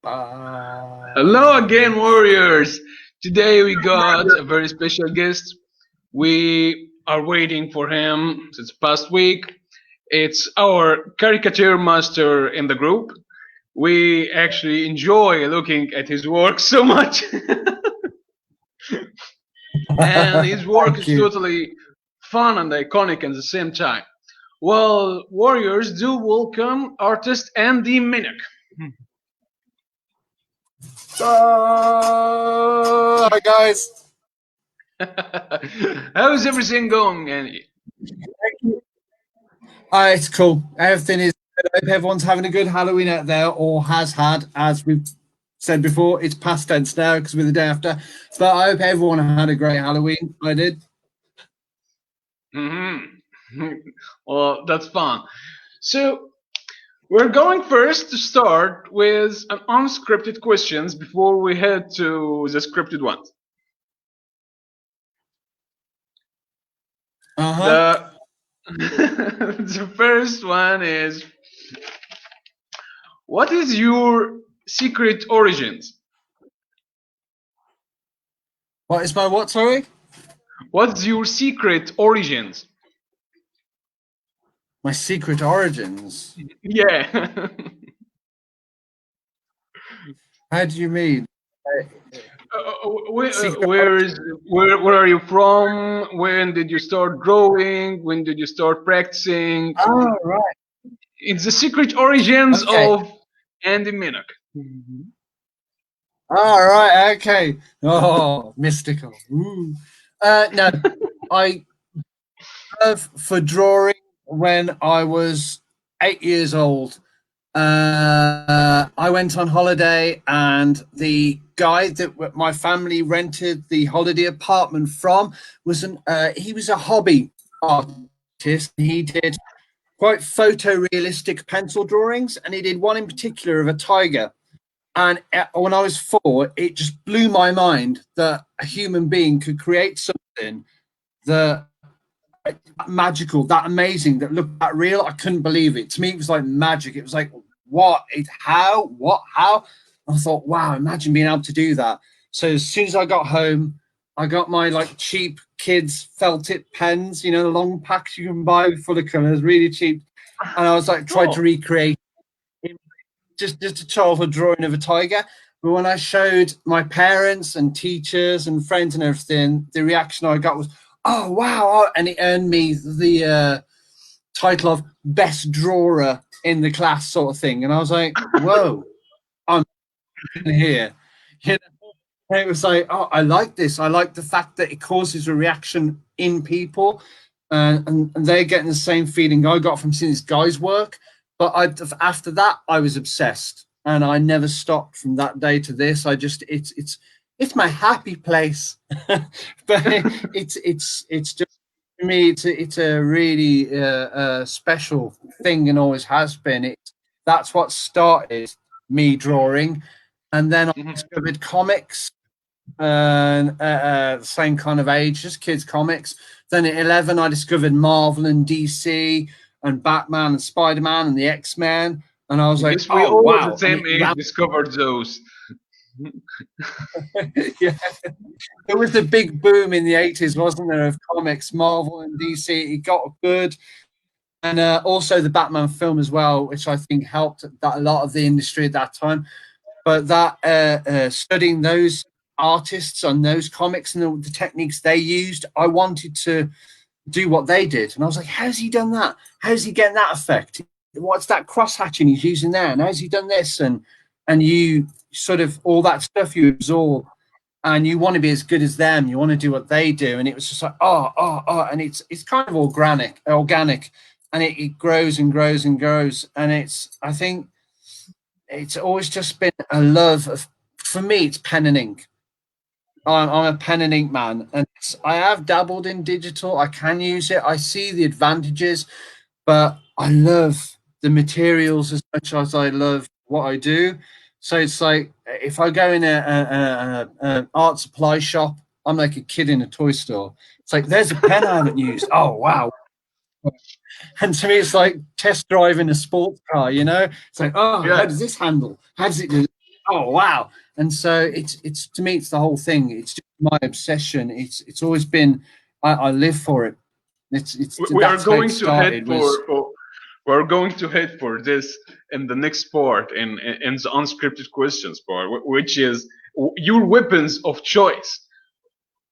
Hello again, warriors! Today we got a very special guest. We are waiting for him since past week. It's our caricature master in the group. We actually enjoy looking at his work so much, and his work Thank is you. totally fun and iconic at the same time. Well, warriors, do welcome artist Andy Minnick. Hi guys. How's everything going, Andy? It's cool. Everything is good. I hope everyone's having a good Halloween out there, or has had, as we've said before. It's past tense now because we're the day after. But I hope everyone had a great Halloween. I did. Well, that's fun. So we're going first to start with an unscripted questions before we head to the scripted ones. Uh-huh. The the first one is, what is your secret origins? What is my what, sorry? What's your secret origins? My secret origins. Yeah. How do you mean? Secret Where are you from? When did you start drawing? When did you start practicing? Oh, right. It's the secret origins Okay. of Andy Minnock. All right. Okay. Oh, mystical. Ooh. No, I love for drawing when I was 8 years old. I went on holiday, and the guy that my family rented the holiday apartment from was he was a hobby artist. He did quite photorealistic pencil drawings, and he did one in particular of a tiger. And when I was 4, it just blew my mind that a human being could create something that magical, that amazing, that looked that real. I couldn't believe it. To me, it was like magic. It was like, what? How? What? How? I thought, wow, imagine being able to do that. So as soon as I got home, I got my like cheap kids felt tip pens, the long packs you can buy full of colors, really cheap. And I was like, tried to Oh, recreate just a childhood drawing of a tiger. But when I showed my parents and teachers and friends and everything, the reaction I got was, "Oh wow!" And it earned me the title of best drawer in the class, sort of thing. And I was like, "Whoa, I'm here!" You know, and it was like, "Oh, I like this. I like the fact that it causes a reaction in people." And they're getting the same feeling I got from seeing this guy's work. But after that, I was obsessed, and I never stopped from that day to this. I just it's my happy place, but it's just for me. It's a really special thing, and always has been. That's what started me drawing, and then I mhm. discovered comics, and the same kind of age, just kids comics. Then at 11, I discovered Marvel and DC and Batman and Spider-Man and the X-Men, and I was I like, guess we oh all at the wow! And same it age ran. discovered those. Yeah, there was a big boom in the 80s, wasn't there, of comics, Marvel and DC. It got good, and also the Batman film as well, which I think helped that a lot of the industry at that time. But that studying those artists and those comics and the techniques they used, I wanted to do what they did. And I was like, how's he done that? How's he getting that effect? What's that cross hatching he's using there? And how's he done this? And you sort of all that stuff you absorb, and you want to be as good as them. You want to do what they do. And it was just like, and it's kind of organic, and it grows and grows and grows. And I think it's always just been a love of, for me, it's pen and ink. I'm a pen and ink man, and I have dabbled in digital. I can use it. I see the advantages, but I love the materials as much as I love what I do. So it's like if I go in an art supply shop, I'm like a kid in a toy store. It's like there's a pen I haven't used. Oh wow! And to me, it's like test driving a sports car. It's like, oh, how Yeah. does this handle? How does it do? Oh wow! And so it's to me, it's the whole thing. It's just my obsession. It's always been. I live for it. It's We are that's how it going to head started. Was we're going to head for this in the next part, in the unscripted questions part, which is your weapons of choice.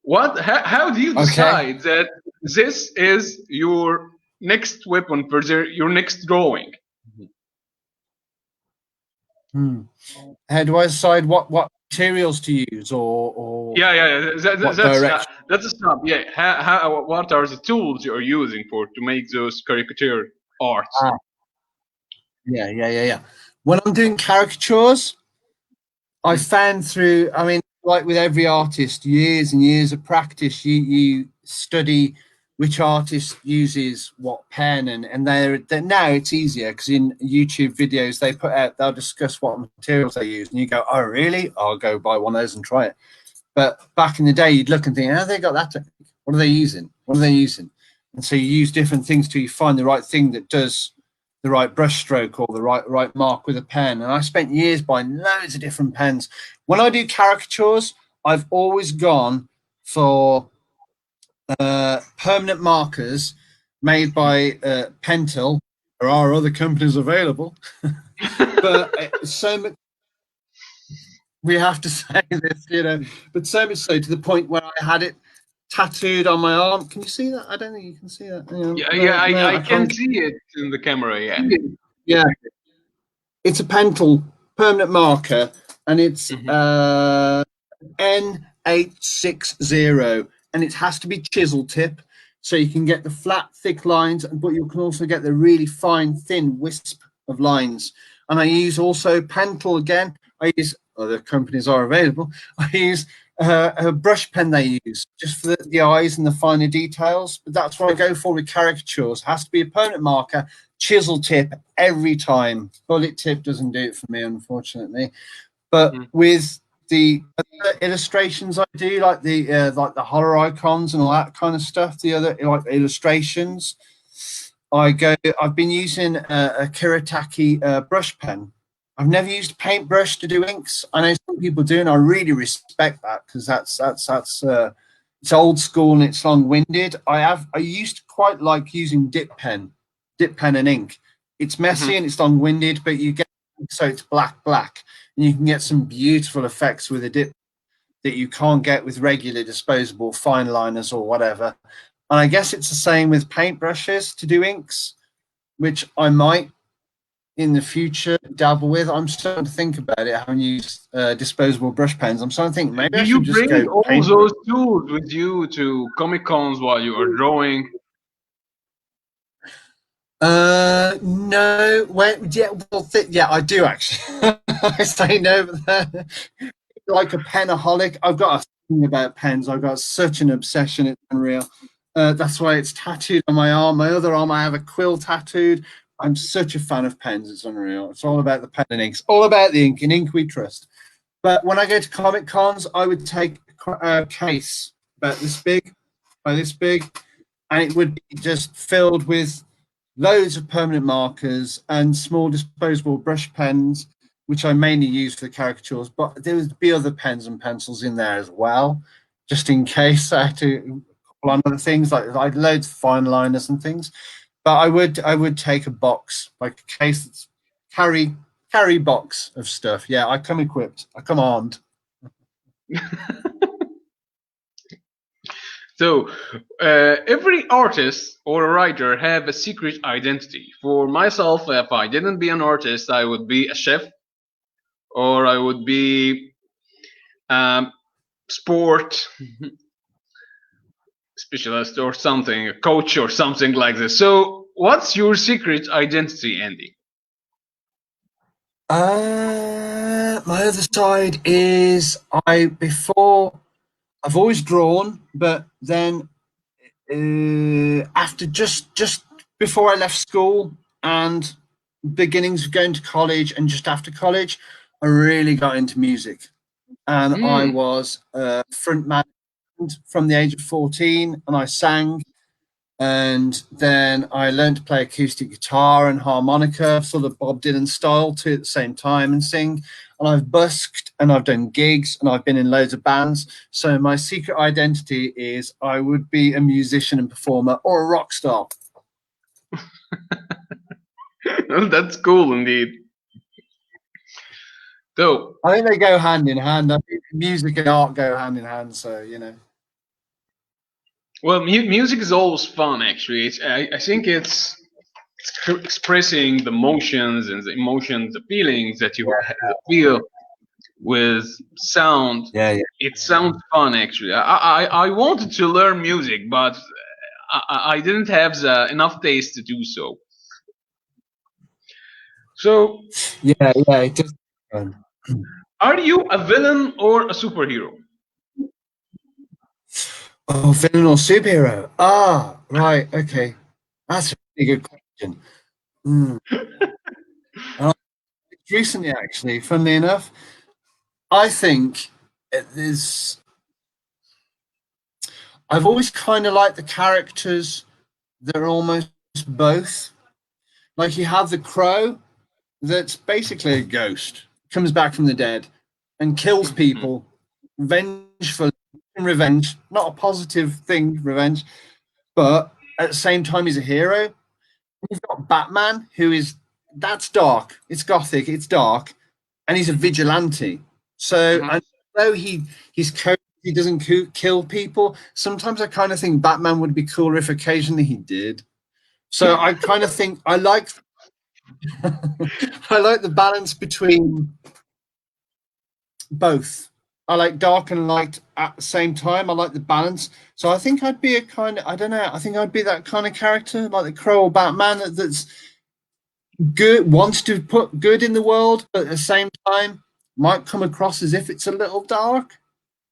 How do you okay. decide that this is your next weapon for your next drawing? Hmm. How do I decide what materials to use or Yeah, yeah, what direction? that's a stop. Yeah, what are the tools you're using for to make those caricature arts? Ah, yeah. When I'm doing caricatures, I Mm. found through, I mean, like with every artist, years and years of practice, you study which artist uses what pen, and they're now it's easier because in YouTube videos they'll discuss what materials they use, and you go, oh really? I'll go buy one of those and try it. But back in the day, you'd look and think, how they got that technique? What are they using? What are they using? And so you use different things till you find the right thing that does the right brush stroke or the right mark with a pen. And I spent years buying loads of different pens. When I do caricatures, I've always gone for permanent markers made by Pentel. There are other companies available, but so much we have to say this, but so much so to the point where I had it tattooed on my arm. Can you see that? I don't think you can see that. Yeah, No, yeah, no, I I can can't. see it in the camera. Yeah. Yeah, it's a Pentel permanent marker, and it's Hmm. N860, and it has to be chisel tip, so you can get the flat, thick lines, but you can also get the really fine, thin wisp of lines. And I use also Pentel again. I use other companies are available. I use a brush pen they use just for the eyes and the finer details. But that's what I go for with caricatures. It has to be a permanent marker, chisel tip every time. Bullet tip doesn't do it for me, unfortunately. But with the other illustrations I do, like the horror icons and all that kind of stuff, the other like illustrations, I've been using a Kiritaki brush pen. I've never used a paintbrush to do inks. I know some people do, and I really respect that because that's it's old school and it's long winded. I used to quite like using dip pen and ink. It's Hmm. messy and it's long winded, but you get so it's black, and you can get some beautiful effects with a dip that you can't get with regular disposable fine liners or whatever. And I guess it's the same with paintbrushes to do inks, which I might in the future dabble with. I'm starting to think about it, having used disposable brush pens. I'm starting to think maybe Do I you should just bring go all paintbrush. those tools with you to Comic Cons while you are drawing? No, yeah, I do actually. I say no, but like a penaholic. I've got a thing about pens. I've got such an obsession. It's unreal. That's why it's tattooed on my arm. My other arm, I have a quill tattooed. I'm such a fan of pens. It's unreal. It's all about the pen and ink. It's all about the ink. In ink we trust. But when I go to Comic Cons, I would take a case about this big, by this big, and it would be just filled with loads of permanent markers and small disposable brush pens, which I mainly use for the caricatures. But there would be other pens and pencils in there as well, just in case I had to call on other things like loads of fine liners and things. But I would take a box, like a case that's carry carry box of stuff. Yeah, I come equipped. I come armed. So, every artist or a writer have a secret identity. For myself, if I didn't be an artist, I would be a chef, or I would be um, sport specialist or something, a coach or something like this. So, what's your secret identity, Andy? My other side is I've always drawn, but then after just before I left school and beginnings of going to college and just after college, I really got into music, and I Hmm. was front man from the age of 14, and I sang. And then I learned to play acoustic guitar and harmonica, sort of Bob Dylan style, too, at the same time, and sing. And I've busked and I've done gigs and I've been in loads of bands. So my secret identity is I would be a musician and performer or a rock star. That's cool indeed. So, I think they go hand in hand. I think music and art go hand in hand. So, you know. well, music is always fun. Actually, I think it's expressing the emotions, the feelings that you feel with sound. Yeah, yeah. It sounds fun. Actually, I wanted to learn music, but I didn't have enough taste to do so. So, Yeah, yeah. It just. are you a villain or a superhero? Oh, villain or superhero? Ah, right. Okay. That's a really good question. Mm. Recently, actually, funnily enough, I think it is. I've always kind of liked the characters that are almost both. Like you have the crow, that's basically a ghost, comes back from the dead, and kills Mhm. people, vengeful, revenge. Not a positive thing, revenge, but at the same time, he's a hero. You've got Batman, who is that's dark. It's gothic. It's dark, and he's a vigilante. So, Mhm. and though he doesn't kill people. Sometimes I kind of think Batman would be cooler if occasionally he did. So I kind of think I like I like the balance between both. I like dark and light at the same time. I like the balance. So I think I'd be a kind of I don't know. I think I'd be that kind of character, like the Crow or Batman, that's good, wants to put good in the world, but at the same time might come across as if it's a little dark.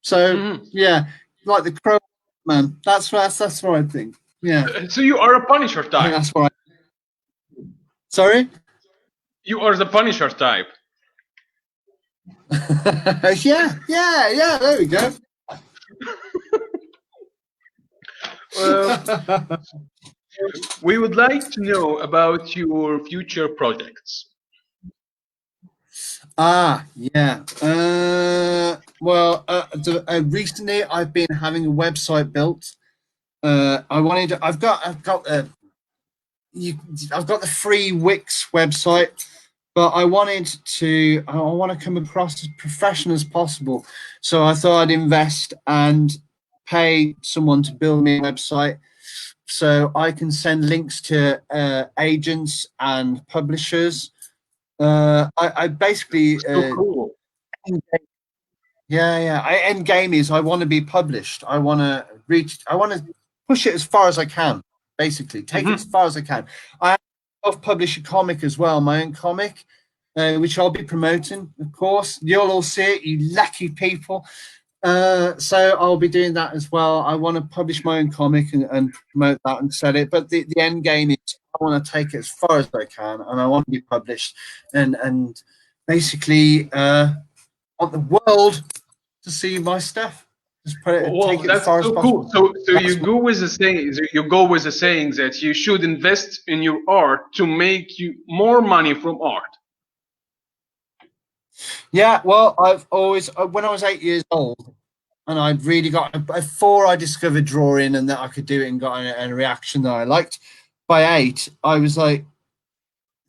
So Mhm. yeah, like the Crow man. That's what I think. Yeah, So you are a Punisher I think type. that's what. Sorry. You are the Punisher type. Yeah, yeah, yeah. There we go. Well, we would like to know about your future projects. Yeah. Recently I've been having a website built. I wanted. You, I've got the free Wix website, but I wanted to. I want to come across as professional as possible. So I thought I'd invest and pay someone to build me a website so I can send links to agents and publishers. I basically So cool. yeah, yeah. End game is I want to be published. I want to reach. I want to push it as far as I can. Basically, take it as Hmm. far as I can. I self-publish a comic as well, my own comic, which I'll be promoting. Of course, you'll all see it, you lucky people. So I'll be doing that as well. I want to publish my own comic and promote that and sell it. But the end game is I want to take it as far as I can, and I want to be published and basically want the world to see my stuff. Just put it, Well, take it as that's far as so cool. possible. So That's you go with the saying. You go with the saying that you should invest in your art to make you more money from art. yeah. Well, I've always when I was 8 years old, and I'd really got before I discovered drawing and that I could do it and got a reaction that I liked. By 8, I was like,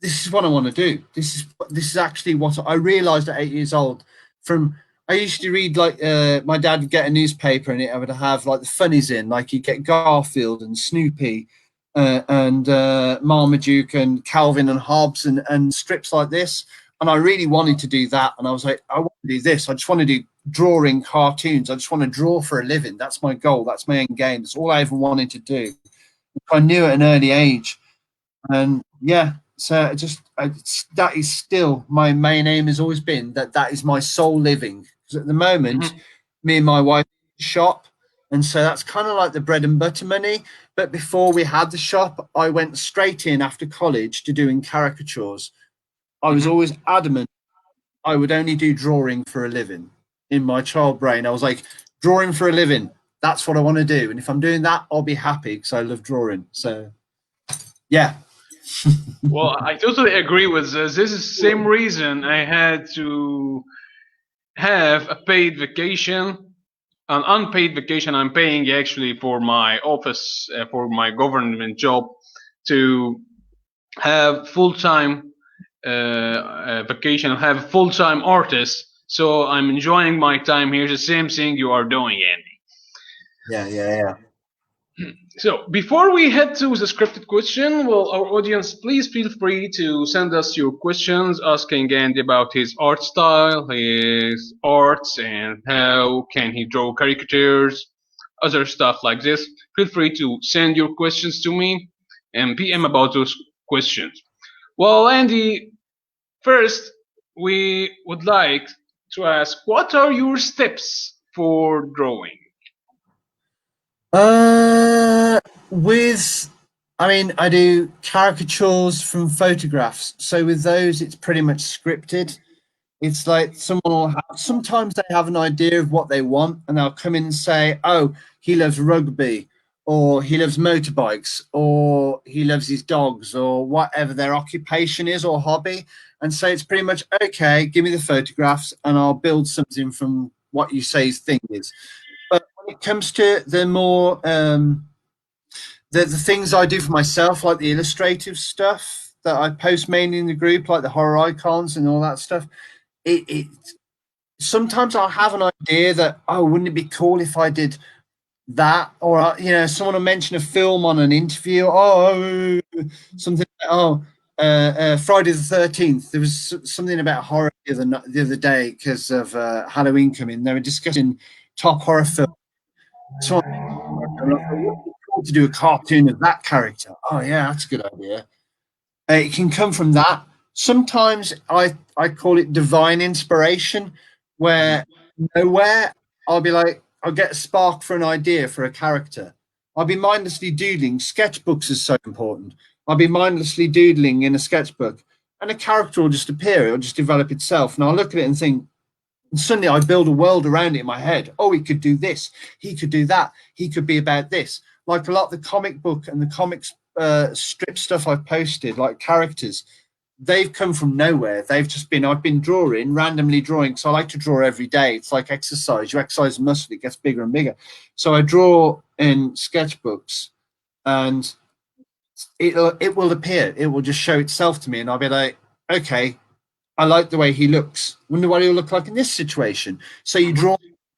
this is what I want to do. This is actually what I realized at 8 years old. From I used to read like my dad would get a newspaper and it would have like the funnies in, like you get Garfield and Snoopy and Marmaduke and Calvin and Hobbes and strips like this. And I really wanted to do that. And I was like, I want to do this. I just want to do drawing cartoons. I just want to draw for a living. That's my goal. That's my end game. That's all I ever wanted to do. I knew at an early age. And yeah, so that is still my main aim has always been that is my sole living. Because at the moment, Hmm. me and my wife shop, and so that's kind of like the bread and butter money. But before we had the shop, I went straight in after college to doing caricatures. I was Hmm. always adamant I would only do drawing for a living. In my child brain, I was like, drawing for a living. that's what I want to do. And if I'm doing that, I'll be happy because I love drawing. So yeah. Well, I totally agree with this. This is the same reason I had to have a paid vacation, an unpaid vacation. I'm paying actually for my office, for my government job, to have full time vacation, have full time artists. So I'm enjoying my time here. The same thing you are doing, Andy. Yeah, yeah, yeah. So before we head to the scripted question, well, our audience, please feel free to send us your questions asking Andy about his art style, his arts, and how can he draw caricatures, other stuff like this. Feel free to send your questions to me and PM about those questions. Well, Andy, first we would like to ask, what are your steps for drawing? With, I mean, I do caricatures from photographs. So with those, it's pretty much scripted. It's like someone will have, sometimes they have an idea of what they want and they'll come in and say, oh, he loves rugby or he loves motorbikes or he loves his dogs or whatever their occupation is or hobby. And so it's pretty much, okay, give me the photographs and I'll build something from what you say his thing is. But when it comes to the more, the things I do for myself, like the illustrative stuff that I post mainly in the group, like the horror icons and all that stuff, it sometimes I'll have an idea that, oh, wouldn't it be cool if I did that? Or someone will mention a film on an interview. Oh, something. Oh, Friday the 13th. There was something about horror the other day because of Halloween coming. They were discussing top horror film. So to do a cartoon of that character. Oh yeah, that's a good idea. It can come from that. Sometimes I call it divine inspiration, where nowhere I'll be like, I'll get a spark for an idea for a character. I'll be mindlessly doodling. Sketchbooks is so important. I'll be mindlessly doodling in a sketchbook, and a character will just appear. It'll just develop itself, and I'll look at it and think. And suddenly I build a world around it in my head. Oh, he could do this. He could do that. He could be about this. Like a lot of the comic book and the comics strip stuff I've posted, like characters, they've come from nowhere. They've just been, I've been drawing, randomly drawing. So I like to draw every day. It's like exercise. You exercise a muscle, it gets bigger and bigger. So I draw in sketchbooks and it will appear. It will just show itself to me. And I'll be like, okay, I like the way he looks. Wonder what he'll look like in this situation. So you draw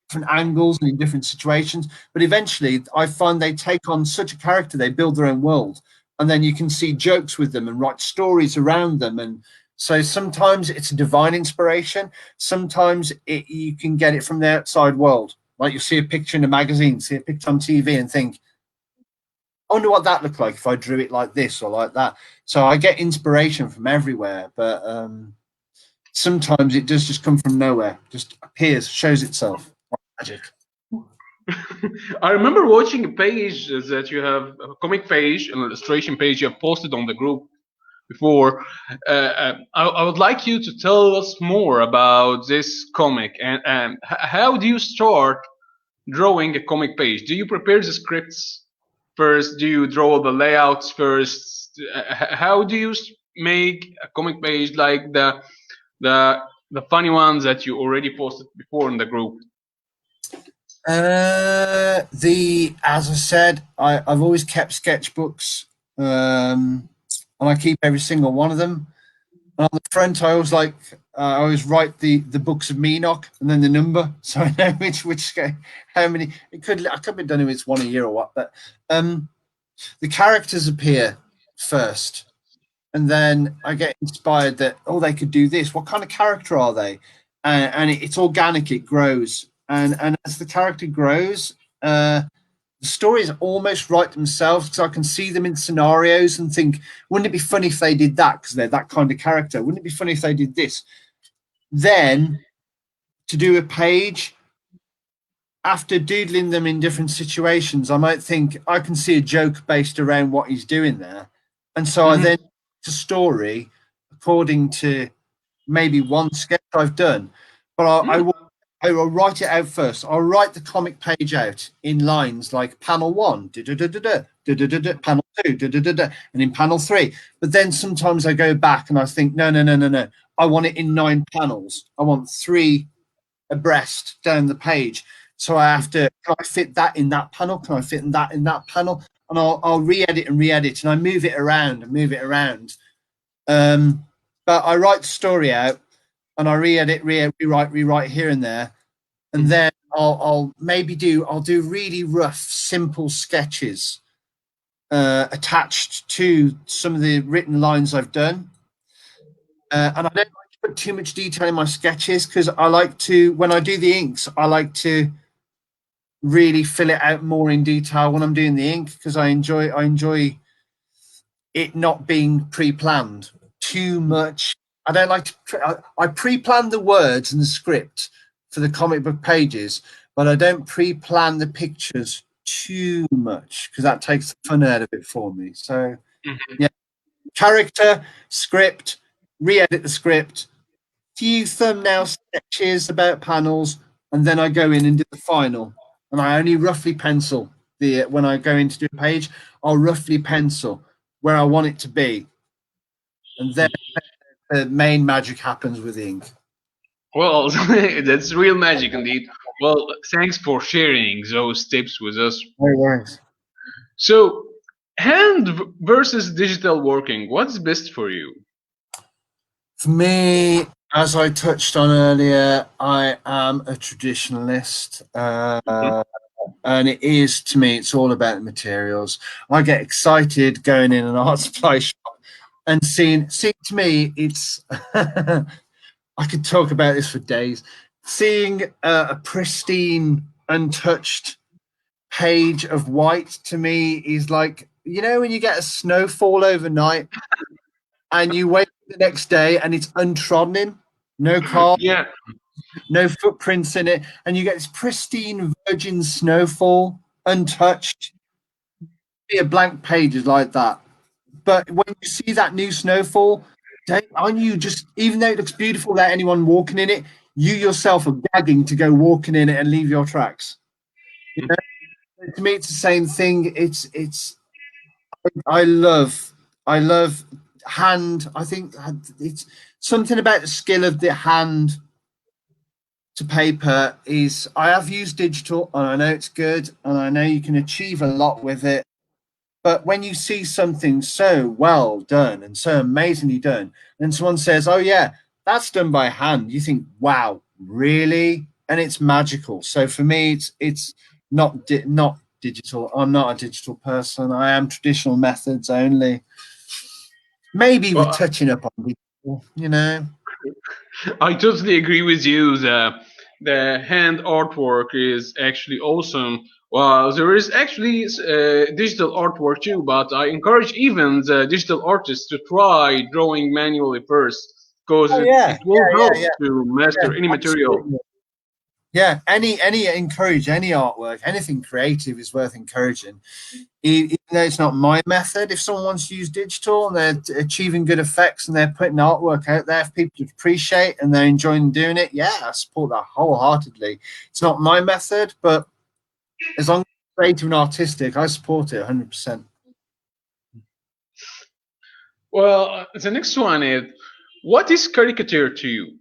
different angles and in different situations, but eventually I find they take on such a character, they build their own world, and then you can see jokes with them and write stories around them. And so sometimes it's a divine inspiration. Sometimes you can get it from the outside world. Like you see a picture in a magazine, see a picture on TV, and think, I wonder what that looked like if I drew it like this or like that. So I get inspiration from everywhere, but sometimes it does just come from nowhere, just appears, shows itself. Magic. I remember watching a page that you have, a comic page, an illustration page you have posted on the group before. I would like you to tell us more about this comic and how do you start drawing a comic page? Do you prepare the scripts first? Do you draw the layouts first? How do you make a comic page like the the funny ones that you already posted before in the group? The As I said, I've always kept sketchbooks, and I keep every single one of them. And on the front, I always write the books of MEANOCK and then the number, so I know which how many. I could be done if it's one a year or what, but the characters appear first, and then I get inspired that, oh, they could do this. What kind of character are they? And it's organic. It grows, and as the character grows, the stories almost write themselves because I can see them in scenarios and think, wouldn't it be funny if they did that because they're that kind of character? Wouldn't it be funny if they did this? Then to do a page, after doodling them in different situations, I might think I can see a joke based around what he's doing there. And so I then a story according to maybe one sketch I've done. But I will I'll write it out first. I'll write the comic page out in lines like panel one, panel two, and in panel three. But then sometimes I go back and I think, no, no, no, no, no. I want it in 9 panels. I want 3 abreast down the page. So I have to, can I fit that in that panel? Can I fit that in that panel? And I'll re-edit and re-edit, and I move it around and move it around. But I write the story out, and I re-edit, rewrite here and there, and then I'll do really rough, simple sketches attached to some of the written lines I've done. And I don't like to put too much detail in my sketches because I like to, when I do the inks, I like to really fill it out more in detail when I'm doing the ink because I enjoy it not being pre-planned too much. I don't like to. I pre-plan the words and the script for the comic book pages, but I don't pre-plan the pictures too much because that takes the fun out of it for me. So, yeah, character, script, re-edit the script, few thumbnail sketches about panels, and then I go in and do the final. And I only roughly pencil the when I go in to do a page, I'll roughly pencil where I want it to be, and then the main magic happens with ink. Well, that's real magic indeed. Well, thanks for sharing those tips with us. No worries. So, hand versus digital working, what's best for you? For me, as I touched on earlier, I am a traditionalist. And it is, to me, it's all about the materials. I get excited going in an art supply shop and seeing to me, it's, I could talk about this for days. Seeing a pristine, untouched page of white to me is like, when you get a snowfall overnight and you wake up the next day and it's untrodden, no car, Yeah. no footprints in it, and you get this pristine virgin snowfall, untouched. A blank page is like that. But when you see that new snowfall, aren't you just, even though it looks beautiful without anyone walking in it, you yourself are gagging to go walking in it and leave your tracks. You know? To me, it's the same thing. I love hand. I think it's something about the skill of the hand to paper is I have used digital and I know it's good and I know you can achieve a lot with it. But when you see something so well done and so amazingly done, and someone says, "Oh yeah, that's done by hand," you think, "Wow, really?" And it's magical. So for me, it's not digital. I'm not a digital person. I am traditional methods only. Maybe with Well, touching up on digital. I totally agree with you. The hand artwork is actually awesome. Well, there is actually digital artwork too, but I encourage even the digital artists to try drawing manually first because Oh it yeah, will help yeah, to master yeah, any material. absolutely. Yeah, any encourage any artwork, anything creative is worth encouraging. Even though it's not my method, if someone wants to use digital and they're achieving good effects and they're putting artwork out there for people to appreciate and they're enjoying doing it, yeah, I support that wholeheartedly. It's not my method, but as long as it's creative and artistic, I support it 100%. Well, the next one is, what is caricature to you?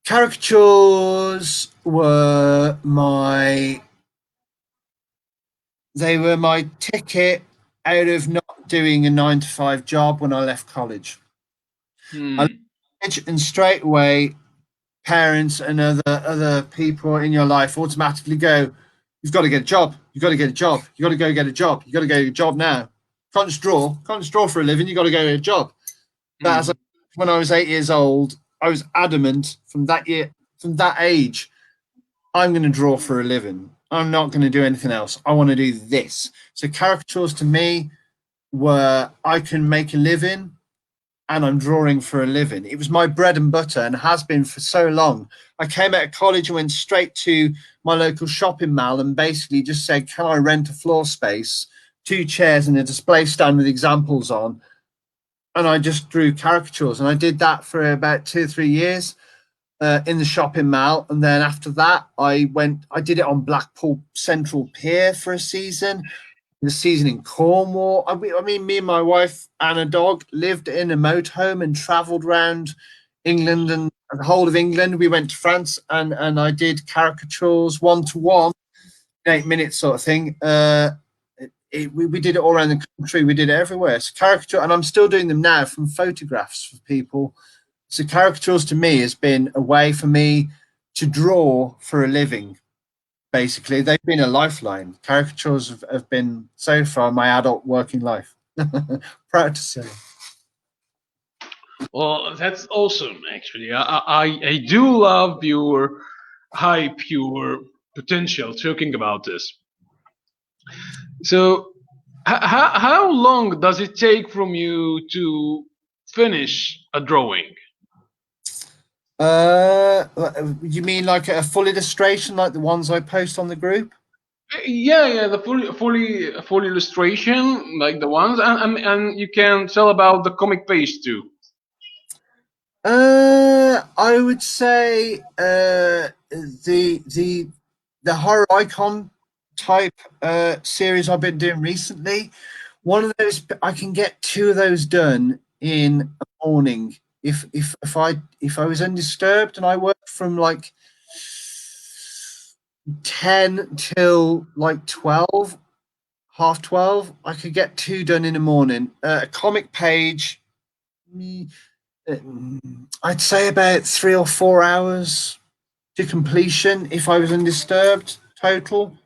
Caricatures were my ticket out of not doing a 9 to 5 job when I left college. I left Hmm. college and straight away parents and other people in your life automatically go, "You've got to get a job. You've got to get a job. You got to go get a job. You got to go get a job now. Can't just draw for a living. You got to go get a job." That as when I was 8 years old, I was adamant from that age, I'm going to draw for a living. I'm not going to do anything else. I want to do this. So caricatures to me were I can make a living and I'm drawing for a living. It was my bread and butter and has been for so long. I came out of college and went straight to my local shopping mall and basically just said, "Can I rent a floor space, 2 chairs and a display stand with examples on?" And I just drew caricatures and I did that for about 2 or 3 years. in the shopping mall, and then after that, I did it on Blackpool Central Pier for a season. The season in Cornwall. I mean, me and my wife and a dog lived in a motorhome and travelled around England and the whole of England. We went to France and I did caricatures 1-to-1, 8 minutes sort of thing. We did it all around the country. We did it everywhere. So caricature, and I'm still doing them now from photographs for people. So caricatures to me has been a way for me to draw for a living. Basically, they've been a lifeline. Caricatures have been so far my adult working life. Proud to say. Well, that's awesome. Actually, I do love your hype, your potential. Talking about this. So, how long does it take from you to finish a drawing? You mean like a full illustration, like the ones I post on the group? Yeah, yeah, the full illustration, like the ones, and you can tell about the comic page too. I would say the horror icon type series I've been doing recently. One of those I can get two of those done in a morning. If I was undisturbed and I worked from like 10 till like 12, half 12, I could get two done in the morning. A comic page, I'd say about 3 or 4 hours to completion if I was undisturbed total.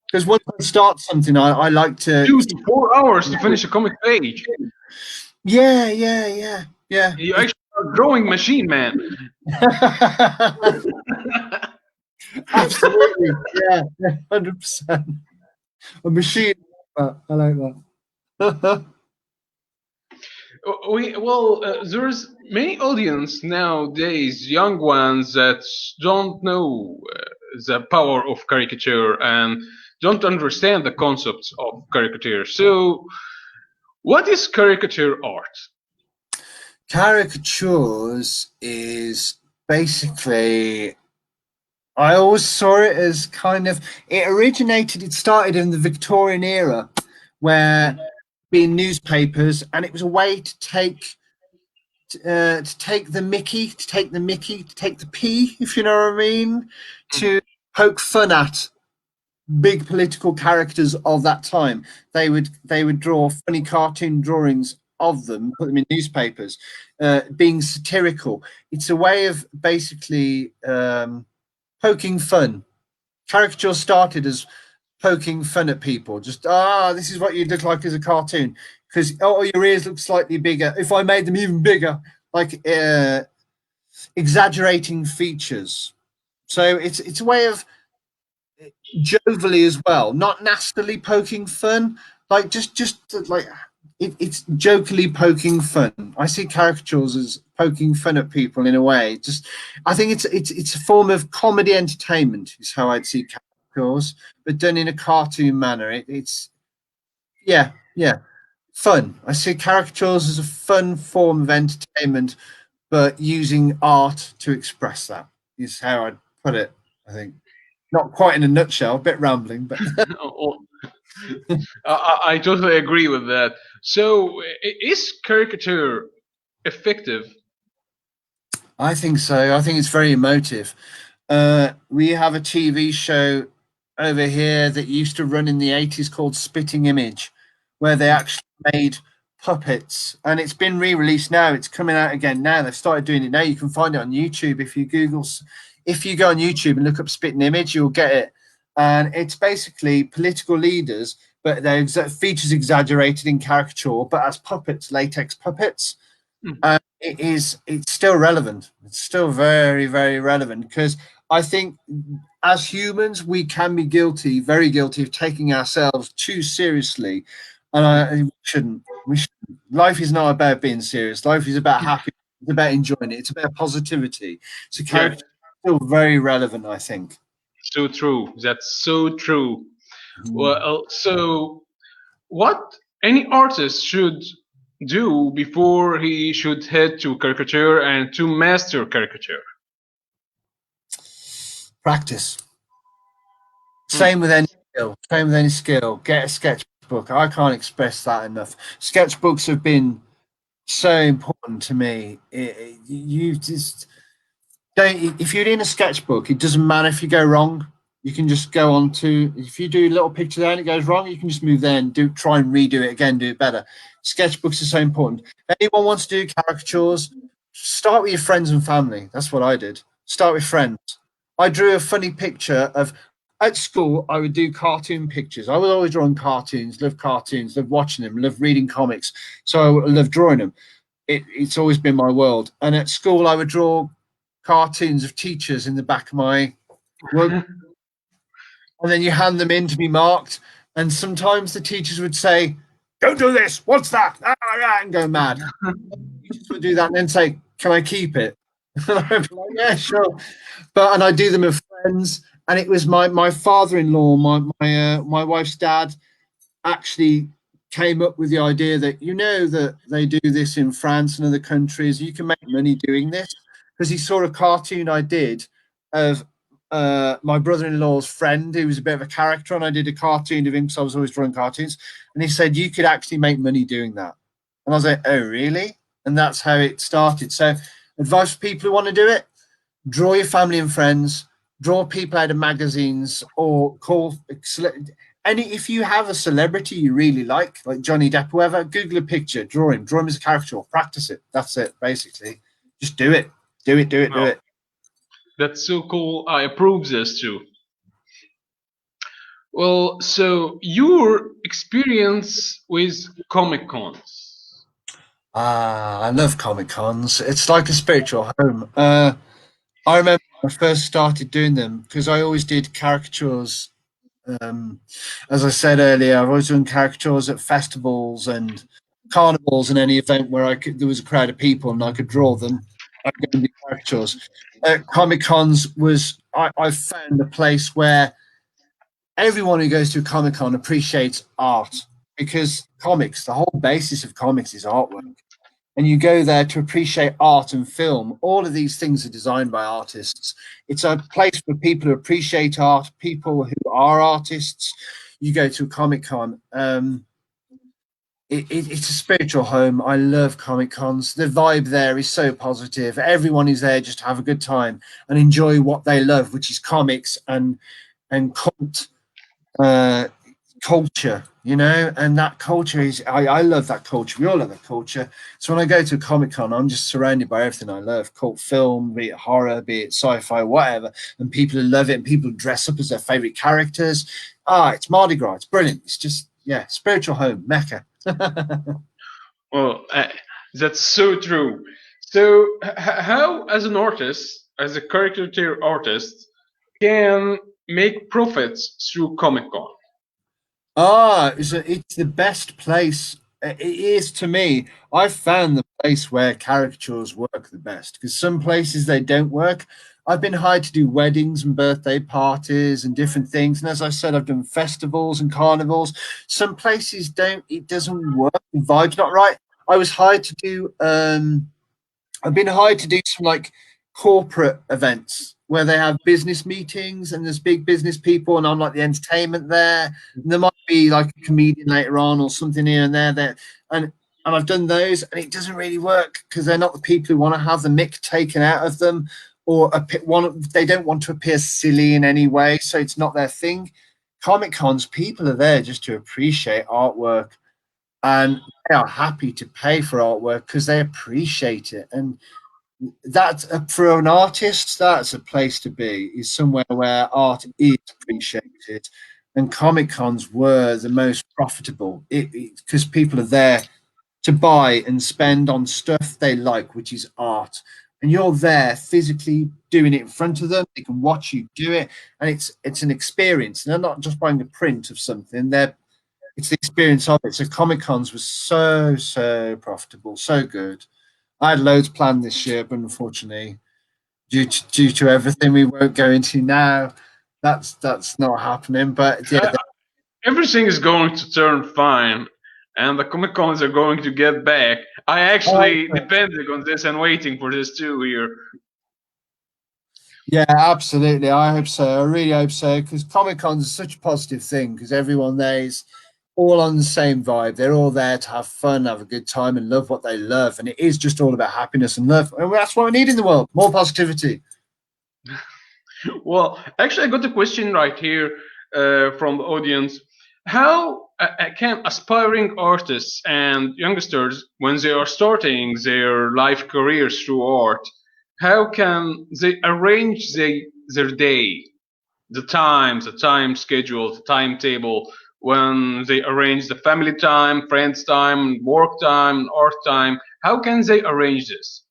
Because once I start something, I like to. 2 to 4 hours to finish a comic page. Yeah. You actually are a drawing machine, man. Absolutely. Yeah, 100%. A machine. I like that. There's many audience nowadays, young ones that don't know the power of caricature and don't understand the concepts of caricature. So, what is caricature art? Caricatures is basically I always saw it as kind of it started in the Victorian era where being newspapers and it was a way to take the Mickey, to take the P, if you know what I mean, Mhm. to poke fun at big political characters of that time. They would draw funny cartoon drawings of them, put them in newspapers, being satirical. It's a way of basically poking fun. Caricature started as poking fun at people. Just this is what you'd look like as a cartoon because your ears look slightly bigger. If I made them even bigger, like exaggerating features. So it's a way of jovially as well, not nastily poking fun. Like just like it's jokily poking fun. I see caricatures as poking fun at people in a way. Just I think it's a form of comedy entertainment is how I'd see caricatures, but done in a cartoon manner. It's yeah fun. I see caricatures as a fun form of entertainment, but using art to express that is how I'd put it. I think not quite in a nutshell, a bit rambling, but I totally agree with that. So, is caricature effective? I think so. I think it's very emotive. We have a TV show over here that used to run in the 80s called Spitting Image, where they actually made puppets, and it's been re-released now. It's coming out again now. They've started doing it now. You can find it on YouTube if you if you go on YouTube and look up Spitting Image, you'll get it. And it's basically political leaders, but their features exaggerated in caricature, but as puppets, latex puppets. Mhm. It's still relevant. It's still very, very relevant because I think as humans we can be guilty, very guilty of taking ourselves too seriously, and we shouldn't. We shouldn't. Life is not about being serious. Life is about happiness. It's about enjoying it. It's about positivity. So Yeah, character is still very relevant, I think. so true. That's so true. Mm. Well, so what any artist should do before he should head to caricature and to master caricature? Practice. Hmm. Same with any skill. Same with any skill. Get a sketchbook. I can't express that enough. Sketchbooks have been so important to me. You just don't. If you're in a sketchbook, it doesn't matter if you go wrong. You can just go on to. If you do a little picture there and it goes wrong, you can just move there and try and redo it again, do it better. Sketchbooks are so important. If anyone wants to do caricatures, start with your friends and family. That's what I did. Start with friends. I drew a funny picture of at school. I would do cartoon pictures. I was always drawing cartoons, love watching them, love reading comics. So I love drawing them. It's always been my world. And at school, I would draw cartoons of teachers in the back of my work, and then you hand them in to be marked. And sometimes the teachers would say, "Don't do this. What's that?" And go mad. Teachers would do that and then say, "Can I keep it?" And I'd be like, "Yeah, sure." And I do them with friends. And it was my father-in-law, my wife's dad, actually came up with the idea that that they do this in France and other countries. You can make money doing this because he saw a cartoon I did of my brother-in-law's friend who was a bit of a character, and I did a cartoon of him because I was always drawing cartoons. And he said you could actually make money doing that, and I was like, "Oh, really?" And that's how it started. So, advice for people who want to do it: draw your family and friends, draw people out of magazines, or call any. If you have a celebrity you really like Johnny Depp, whoever, Google a picture, draw him as a character, or practice it. That's it, basically. Just do it, do Well, it. that's so cool. I approve this too. Well, so your experience with Comic Cons. I love Comic Cons. It's like a spiritual home. I remember when I first started doing them because I always did caricatures. Um, as I said earlier, I've always done caricatures at festivals and carnivals and any event where there was a crowd of people and I could draw them. I'd go and do caricatures. Comic Cons I found a place where everyone who goes to a Comic Con appreciates art because comics, the whole basis of comics is artwork, and you go there to appreciate art and film. All of these things are designed by artists. It's a place for people who appreciate art, people who are artists. You go to a Comic Con. It's a spiritual home. I love Comic Cons. The vibe there is so positive. Everyone is there just to have a good time and enjoy what they love, which is comics and uh, culture, and that culture is, I love that culture. We all love that culture. So when I go to a Comic Con, I'm just surrounded by everything I love: cult film, be it horror, be it sci-fi, whatever, and people who love it, and people dress up as their favorite characters. It's Mardi Gras. It's brilliant. It's just, yeah, spiritual home, Mecca. Well, that's so true. So, how, as an artist, as a caricature artist, can make profits through Comic Con? It's the best place. It is to me. I've found the place where caricatures work the best because some places they don't work. I've been hired to do weddings and birthday parties and different things. And as I said, I've done festivals and carnivals. Some places don't, it doesn't work. The vibe's not right. I was hired to do I've been hired to do some like corporate events where they have business meetings and there's big business people and I'm like the entertainment there. And there might be like a comedian later on or something here and there and I've done those and it doesn't really work because they're not the people who want to have the mick taken out of them or they don't want to appear silly in any way, so it's not their thing. Comic cons, people are there just to appreciate artwork and they are happy to pay for artwork because they appreciate it. And that's for an artist, that's a place to be, is somewhere where art is appreciated. And Comic Cons were the most profitable because people are there to buy and spend on stuff they like, which is art. And you're there physically doing it in front of them. They can watch you do it, and it's an experience. And they're not just buying a print of something; it's the experience of it. So Comic Cons was so profitable, so good. I had loads planned this year, but unfortunately, due to everything we won't go into now, that's not happening. But yeah, Uh, Everything is going to turn fine, and the Comic Cons are going to get back. I Oh, actually depending on this and waiting for this too here. yeah, absolutely. I hope so. I really hope so because Comic Cons is such a positive thing because everyone there is all on the same vibe. They're all there to have fun, have a good time, and love what they love. And it is just all about happiness and love. And that's what we need in the world, more positivity. Well, actually, I got a question right here from the audience. How can aspiring artists and youngsters, when they are starting their life careers through art, how can they arrange their day, the time schedule, the timetable, when they arrange the family time, friends time, work time, art time? How can they arrange this?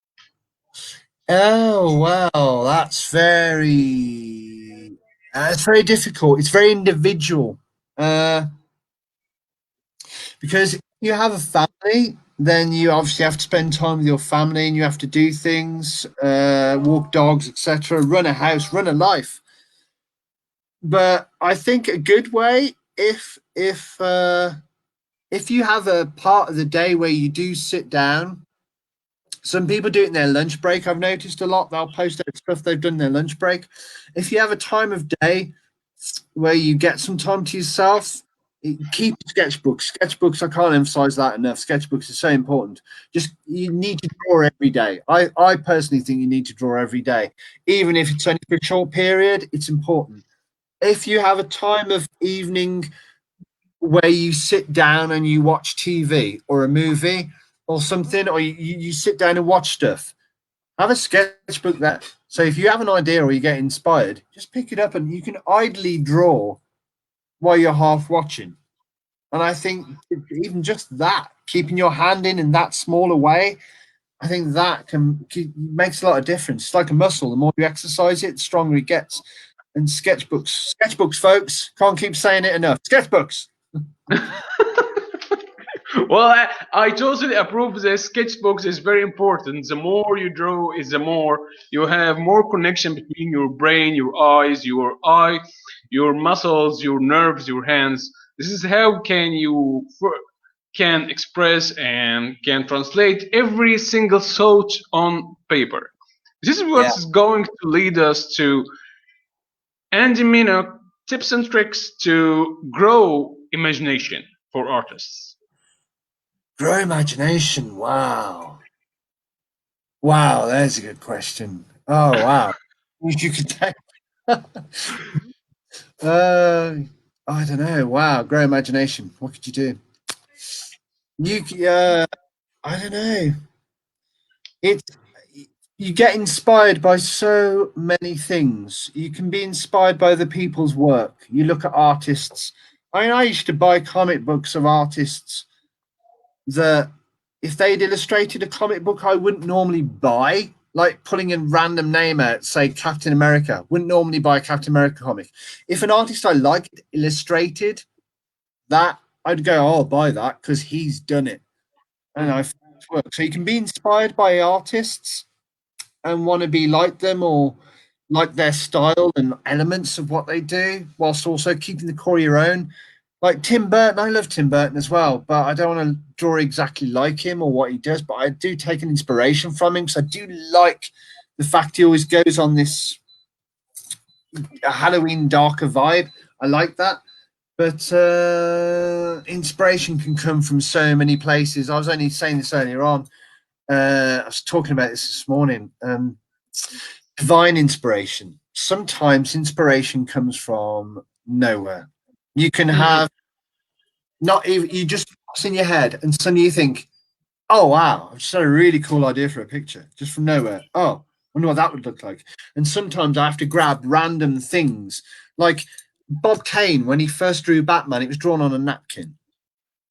Oh well, that's very difficult. It's very individual. Uh, because if you have a family, then you obviously have to spend time with your family and you have to do things, walk dogs, etc., run a house, run a life. But I think a good way, if you have a part of the day where you do sit down, some people do it in their lunch break. I've noticed a lot. They'll post out stuff they've done in their lunch break. If you have a time of day where you get some time to yourself, keep sketchbooks. Sketchbooks, I can't emphasize that enough. Sketchbooks are so important. Just you need to draw every day. I personally think you need to draw every day, even if it's only for a short period. It's important. If you have a time of evening where you sit down and you watch TV or a movie or something, or you sit down and watch stuff, have a sketchbook there. So if you have an idea or you get inspired, just pick it up and you can idly draw while you're half watching. And I think even just that, keeping your hand in that smaller way, I think that makes a lot of difference. It's like a muscle. The more you exercise it, the stronger it gets. And sketchbooks, folks, can't keep saying it enough. Sketchbooks. Well, I totally approve the sketchbooks is very important. The more you draw is the more you have more connection between your brain, your eyes, your muscles, your nerves, your hands. This is how can you can express and can translate every single thought on paper. This is Yeah. what's going to lead us to Andy Minock tips and tricks to grow imagination for artists. Grow imagination. Wow. Wow, there's a good question. Oh, wow. You could take. uh, I don't know. Wow, grow imagination. What could you do? I don't know. It's you get inspired by so many things. You can be inspired by other people's work. You look at artists. I mean, I used to buy comic books of artists that if they'd illustrated a comic book I wouldn't normally buy, like pulling a random name out, say Captain America, wouldn't normally buy a Captain America comic. If an artist I liked illustrated that, I'd go, oh, I'll buy that because he's done it. And I found it work. So you can be inspired by artists and want to be like them or like their style and elements of what they do, whilst also keeping the core of your own. Like Tim Burton, I love Tim Burton as well, but I don't want to draw exactly like him or what he does, but I do take an inspiration from him because I do like the fact he always goes on this Halloween darker vibe. I like that. But inspiration can come from so many places. I was only saying this earlier on. I was talking about this morning. Divine inspiration. Sometimes inspiration comes from nowhere. You can Mhm. have not even you just pops in your head, and suddenly you think, "Oh wow, I've just had a really cool idea for a picture just from nowhere." Oh, I wonder what that would look like. And sometimes I have to grab random things, like Bob Kane when he first drew Batman. It was drawn on a napkin.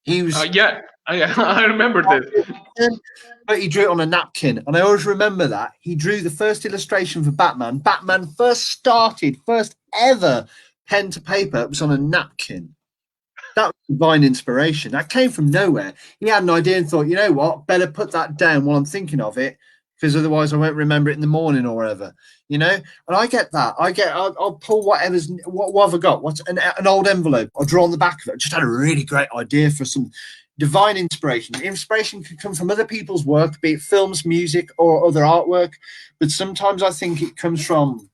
He was Yeah, I remember this. but he drew it on a napkin. And I always remember that. He drew the first illustration for Batman. Batman first ever pen to paper, it was on a napkin. That was divine inspiration. That came from nowhere. He had an idea and thought, you know what, better put that down while I'm thinking of it, because otherwise I won't remember it in the morning or whatever. You know, and I get that. I'll pull whatever's what have I got? What's an old envelope? I'll draw on the back of it. I just had a really great idea for some. divine inspiration. Inspiration can come from other people's work, be it films, music, or other artwork. But sometimes I think it comes from,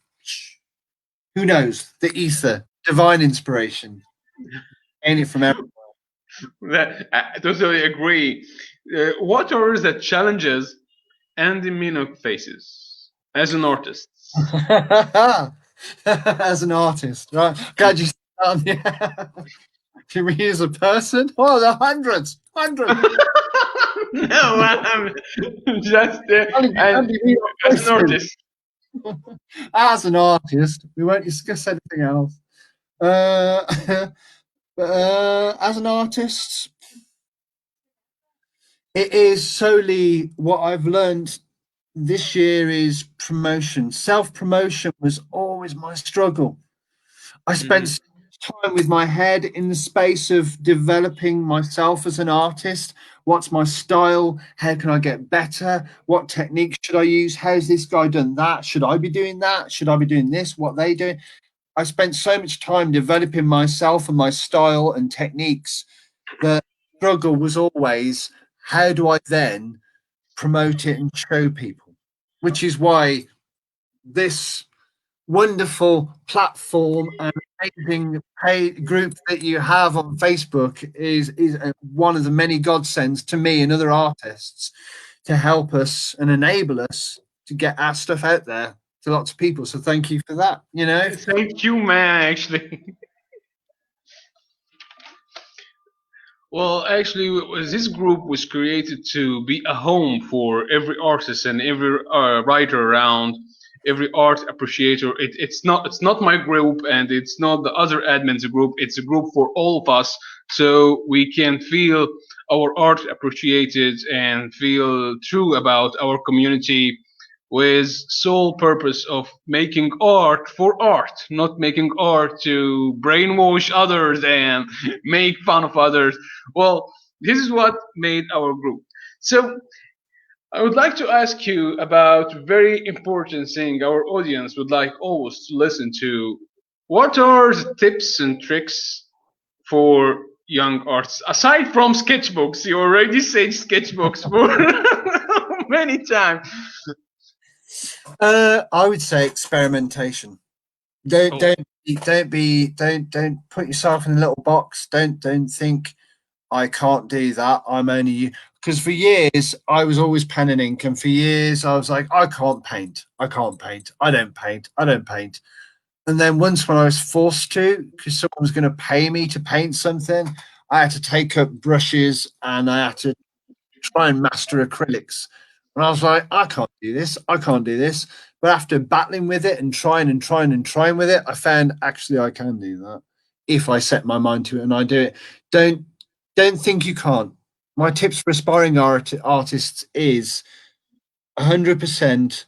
who knows, the ether, divine inspiration. Ain't it from everywhere? I totally agree. What are the challenges Andy Minogue faces as an artist? As an artist, right? Glad you said that. Yeah. Can we use a person? Oh, the hundreds, hundreds. No, just and Andy, we as an are artist. as an artist, we won't discuss anything else. Uh, as an artist, it is solely what I've learned this year is promotion. Self promotion was always my struggle. I spent Mhm. so much time with my head in the space of developing myself as an artist. What's my style? How can I get better? What technique should I use? How's this guy done that? Should I be doing that? Should I be doing this? What they do? I spent so much time developing myself and my style and techniques. The struggle was always, how do I then promote it and show people? Which is why this wonderful platform and amazing group that you have on Facebook is one of the many godsends to me and other artists to help us and enable us to get our stuff out there to lots of people. So thank you for that. You know, Thank you, man. Actually, well, actually, this group was created to be a home for every artist and every writer around, every art appreciator. It's not my group and it's not the other admins group. It's a group for all of us, so we can feel our art appreciated and feel true about our community with sole purpose of making art for art, not making art to brainwash others and make fun of others. Well, this is what made our group. So I would like to ask you about a very important thing our audience would like always to listen to. What are the tips and tricks for young artists? Aside from sketchbooks, you already said sketchbooks for many times. I would say experimentation. Don't Oh. don't don't put yourself in a little box. Don't think I can't do that. I'm only because for years I was always pen and ink, and for years I was like, I can't paint. I can't paint. I don't paint. I don't paint. And then once when I was forced to, because someone was going to pay me to paint something, I had to take up brushes and I had to try and master acrylics. And I was like, I can't do this. I can't do this. But after battling with it and trying and trying and trying with it, I found actually I can do that if I set my mind to it and I do it. Don't don't think you can't. My tips for aspiring artists is 100%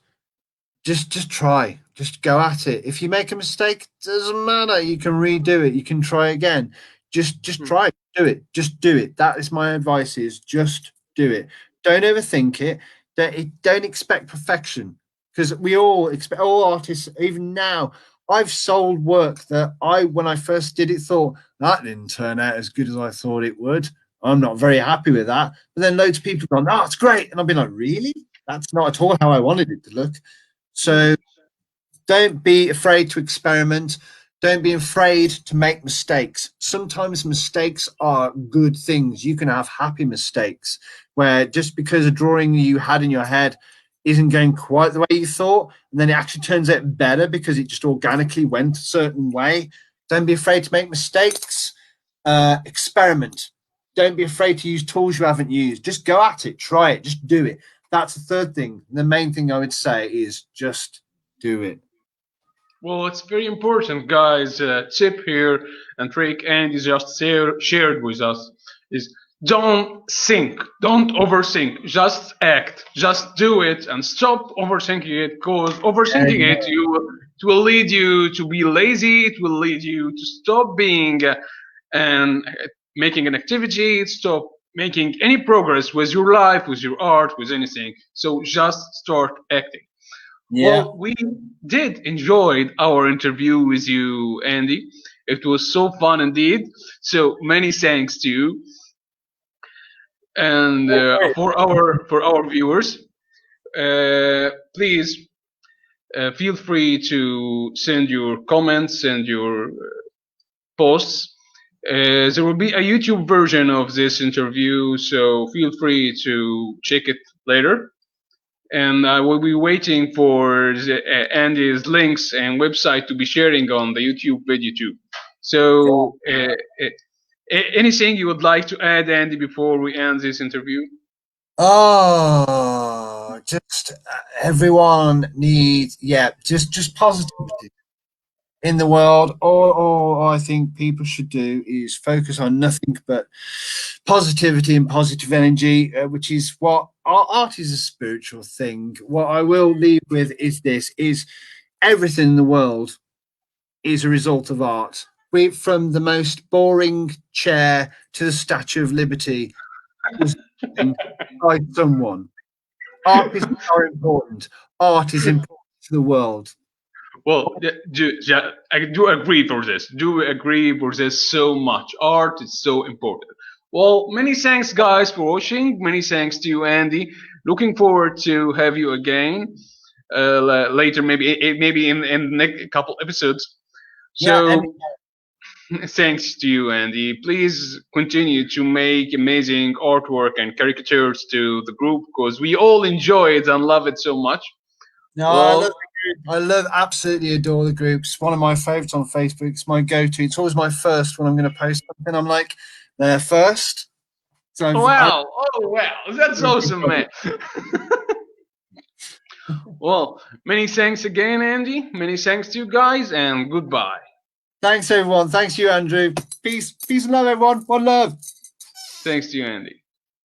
just try, just go at it. If you make a mistake, doesn't matter, you can redo it, you can try again. Just try, do it, just do it. That is my advice, is just do it. Don't overthink it. Don't expect perfection, because we all expect, all artists, even now, I've sold work that I, when I first did it, thought that didn't turn out as good as I thought it would. I'm not very happy with that. But then loads of people have gone, oh, it's great. And I've been like, really? That's not at all how I wanted it to look. So don't be afraid to experiment. Don't be afraid to make mistakes. Sometimes mistakes are good things. You can have happy mistakes where just because a drawing you had in your head isn't going quite the way you thought, and then it actually turns out better because it just organically went a certain way. Don't be afraid to make mistakes. Experiment. Don't be afraid to use tools you haven't used. Just go at it, try it, just do it. That's the third thing. The main thing I would say is just do it. Well, it's very important, guys. Tip here and trick Andy just shared with us is don't think, don't overthink, just act, just do it, and stop overthinking it. Because overthinking it, it will lead you to be lazy. It will lead you to stop being and making an activity. Stop making any progress with your life, with your art, with anything. So just start acting. Yeah. Well, we did enjoy our interview with you, Andy. It was so fun indeed. So many thanks to you. And for our viewers, please feel free to send your comments and your posts. There will be a YouTube version of this interview, so feel free to check it later. And I will be waiting for Andy's links and website to be sharing on the YouTube video too. So, anything you would like to add, Andy, before we end this interview? Oh, just everyone needs, yeah, just positivity in the world. All I think people should do is focus on nothing but positivity and positive energy, which is what art is, a spiritual thing. What I will leave with is this: is everything in the world is a result of art. From the most boring chair to the Statue of Liberty was by someone. Art is more important. Art is important to the world. Well, I do agree for this. Do agree for this so much. Art is so important. Well, many thanks, guys, for watching. Many thanks to you, Andy. Looking forward to have you again later, maybe in the next couple episodes. Yeah, So, thanks to you, Andy. Please continue to make amazing artwork and caricatures to the group because we all enjoy it and love it so much. no, Well, I love, absolutely adore the groups. One of my favorites on Facebook. It's my go-to. It's always my first when I'm going to post something. I'm like, they're first. So wow. Oh, wow. That's awesome, man. Well, many thanks again, Andy. Many thanks to you guys, and goodbye. thanks everyone. Thanks you, Andrew. Peace and love, everyone. One love. Thanks to you, Andy.